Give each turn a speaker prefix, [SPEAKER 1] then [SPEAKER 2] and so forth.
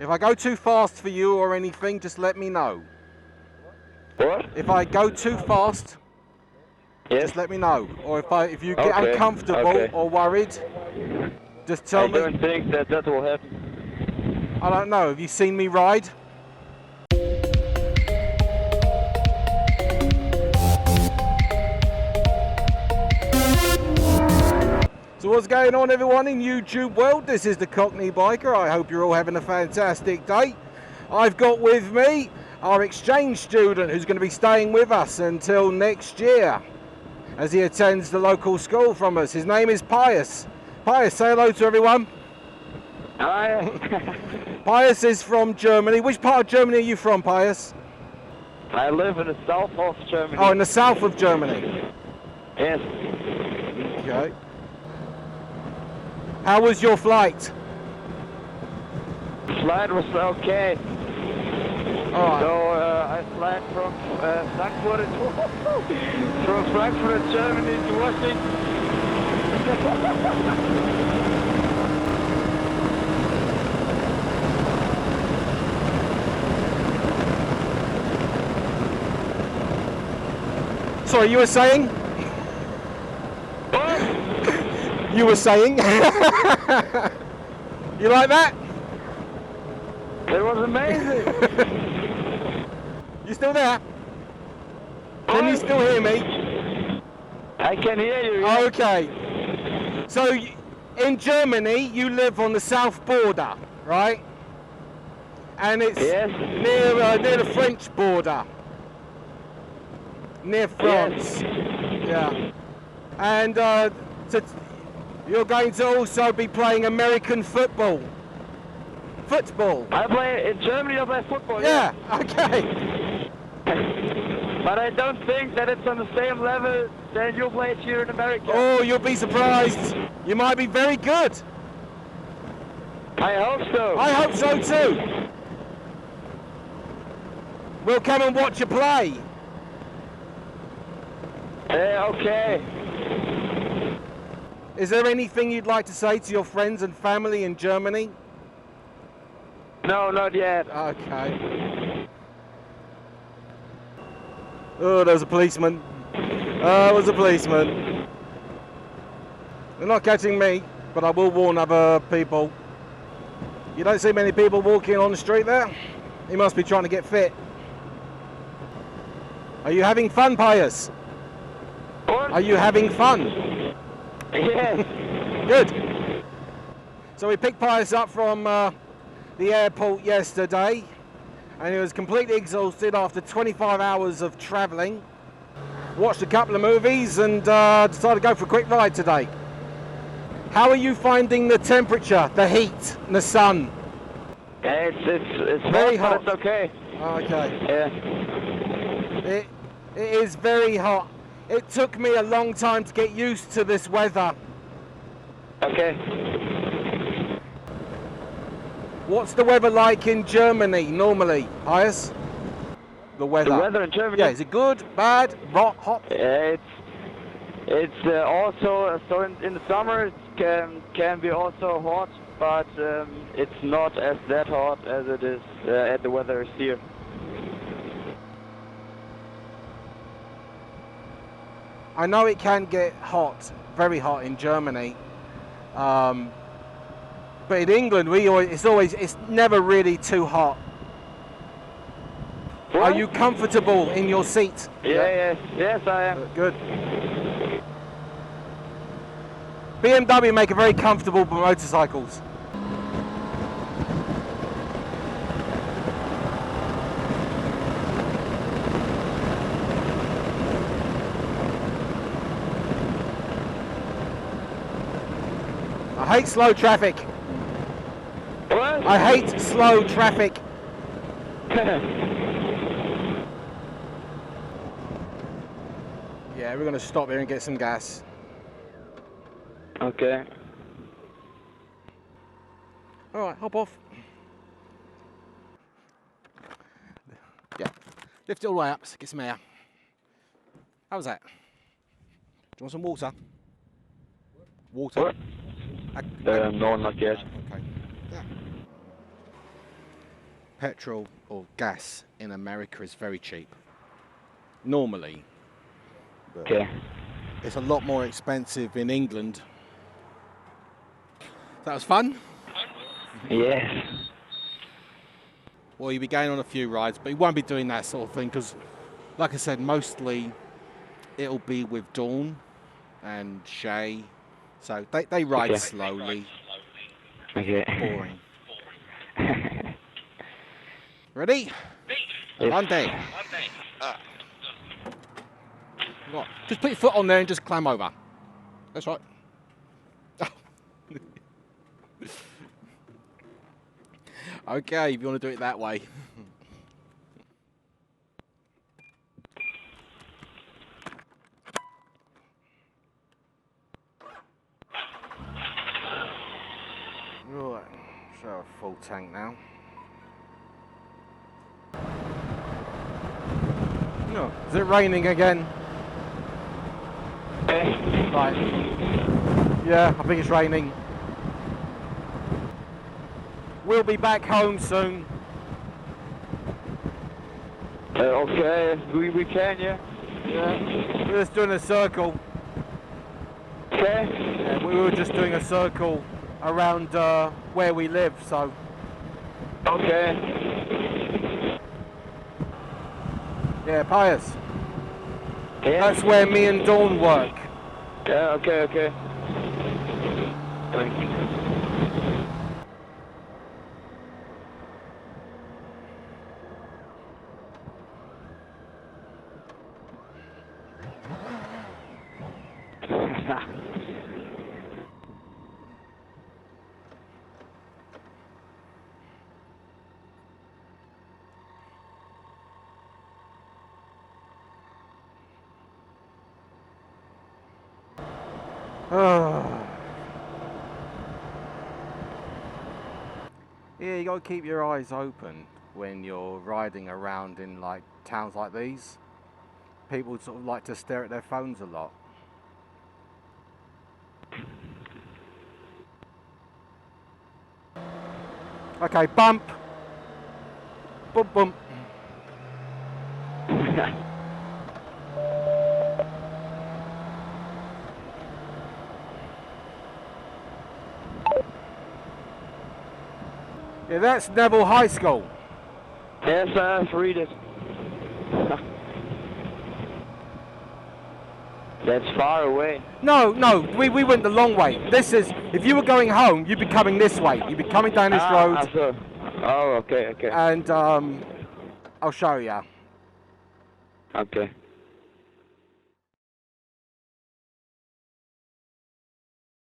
[SPEAKER 1] If I go too fast for you or anything, just let me know.
[SPEAKER 2] What?
[SPEAKER 1] If I go too fast,
[SPEAKER 2] Yes.
[SPEAKER 1] just let me know. Or if you get
[SPEAKER 2] Okay.
[SPEAKER 1] uncomfortable
[SPEAKER 2] Okay.
[SPEAKER 1] or worried, just tell me.
[SPEAKER 2] I don't think that will happen.
[SPEAKER 1] I don't know. Have you seen me ride? So what's going on, everyone in YouTube world? This is the Cockney Biker. I hope you're all having a fantastic day. I've got with me our exchange student who's going to be staying with us until next year as he attends the local school from us. His name is Pius. Pius, say hello to everyone.
[SPEAKER 2] Hi.
[SPEAKER 1] Pius is from Germany. Which part of Germany are you from, Pius?
[SPEAKER 2] I live in the south of Germany.
[SPEAKER 1] Oh, in the south of Germany.
[SPEAKER 2] Yes.
[SPEAKER 1] Okay. How was your flight?
[SPEAKER 2] The flight was okay.
[SPEAKER 1] All right.
[SPEAKER 2] So I fly from Frankfurt from Frankfurt, Germany to Washington.
[SPEAKER 1] Sorry, you were saying?
[SPEAKER 2] What?
[SPEAKER 1] You were saying? You like that?
[SPEAKER 2] It was amazing.
[SPEAKER 1] You still there? Can you still hear me?
[SPEAKER 2] I can hear you. Yeah.
[SPEAKER 1] Okay. So in Germany, you live on the south border, right? And it's
[SPEAKER 2] Yes.
[SPEAKER 1] near the French border, near France.
[SPEAKER 2] Yes.
[SPEAKER 1] Yeah. And you're going to also be playing American football. Football.
[SPEAKER 2] I play in Germany. I play football.
[SPEAKER 1] Yeah. Okay.
[SPEAKER 2] But I don't think that it's on the same level that you play here in America.
[SPEAKER 1] Oh, you'll be surprised. You might be very good.
[SPEAKER 2] I hope so.
[SPEAKER 1] I hope so too. We'll come and watch you play.
[SPEAKER 2] Okay.
[SPEAKER 1] Is there anything you'd like to say to your friends and family in Germany?
[SPEAKER 2] No, not yet.
[SPEAKER 1] Okay. Oh, there's a policeman. Oh, there's a policeman. They're not catching me, but I will warn other people. You don't see many people walking on the street there? He must be trying to get fit. Are you having fun, Pius?
[SPEAKER 2] What?
[SPEAKER 1] Are you having fun?
[SPEAKER 2] Yes.
[SPEAKER 1] Good. So we picked Pius up from the airport yesterday, and he was completely exhausted after 25 hours of travelling. Watched a couple of movies and decided to go for a quick ride today. How are you finding the temperature, the heat, and the sun?
[SPEAKER 2] It's
[SPEAKER 1] Very
[SPEAKER 2] hot,
[SPEAKER 1] hot.
[SPEAKER 2] but it's okay.
[SPEAKER 1] Okay.
[SPEAKER 2] Yeah.
[SPEAKER 1] It is very hot. It took me a long time to get used to this weather.
[SPEAKER 2] Okay.
[SPEAKER 1] What's the weather like in Germany normally, Pius? The weather.
[SPEAKER 2] The weather in Germany.
[SPEAKER 1] Yeah, is it good, bad, hot?
[SPEAKER 2] It's also so in the summer it can be also hot, but it's not as that hot as it is at the weather is here.
[SPEAKER 1] I know it can get hot, very hot in Germany, but in England it's never really too hot.
[SPEAKER 2] What?
[SPEAKER 1] Are you comfortable in your seat?
[SPEAKER 2] Yes, I am.
[SPEAKER 1] Good. BMW make a very comfortable motorcycles. I hate slow traffic.
[SPEAKER 2] What?
[SPEAKER 1] I hate slow traffic. Yeah, we're going to stop here and get some gas.
[SPEAKER 2] Okay.
[SPEAKER 1] All right, hop off. Yeah, lift it all the way up, get some air. How was that? Do you want some water? Water?
[SPEAKER 2] What? No, not yet.
[SPEAKER 1] Okay. Yeah. petrol or gas in America is very cheap. Normally. But
[SPEAKER 2] Okay.
[SPEAKER 1] it's a lot more expensive in England. That was fun.
[SPEAKER 2] Yes.
[SPEAKER 1] Well, you'll be going on a few rides, but you won't be doing that sort of thing because, like I said, mostly it'll be with Dawn and Shay. So they ride slowly.
[SPEAKER 2] Okay.
[SPEAKER 1] Boring. Ready?
[SPEAKER 2] Yes.
[SPEAKER 1] Monday. Just put your foot on there and just climb over. That's right. Okay, if you want to do it that way. Right, so a full tank now. No, is it raining again? Right. Yeah, I think it's raining. We'll be back home soon.
[SPEAKER 2] Okay, we can, yeah.
[SPEAKER 1] Yeah, we're just doing a circle.
[SPEAKER 2] Okay.
[SPEAKER 1] Yeah, we were just doing a circle around where we live, so.
[SPEAKER 2] Okay.
[SPEAKER 1] Yeah, Pius.
[SPEAKER 2] Yeah.
[SPEAKER 1] That's where me and Dawn work.
[SPEAKER 2] Yeah, okay, okay.
[SPEAKER 1] Yeah, you gotta keep your eyes open when you're riding around in like towns like these. People sort of like to stare at their phones a lot. Okay, bump. Bump, bump. Yeah, that's Neville High School.
[SPEAKER 2] Yes, read it. That's far away.
[SPEAKER 1] No, we went the long way. This is, if you were going home, you'd be coming this way. You'd be coming down this road.
[SPEAKER 2] So. Oh, okay, okay.
[SPEAKER 1] And I'll show you.
[SPEAKER 2] Okay.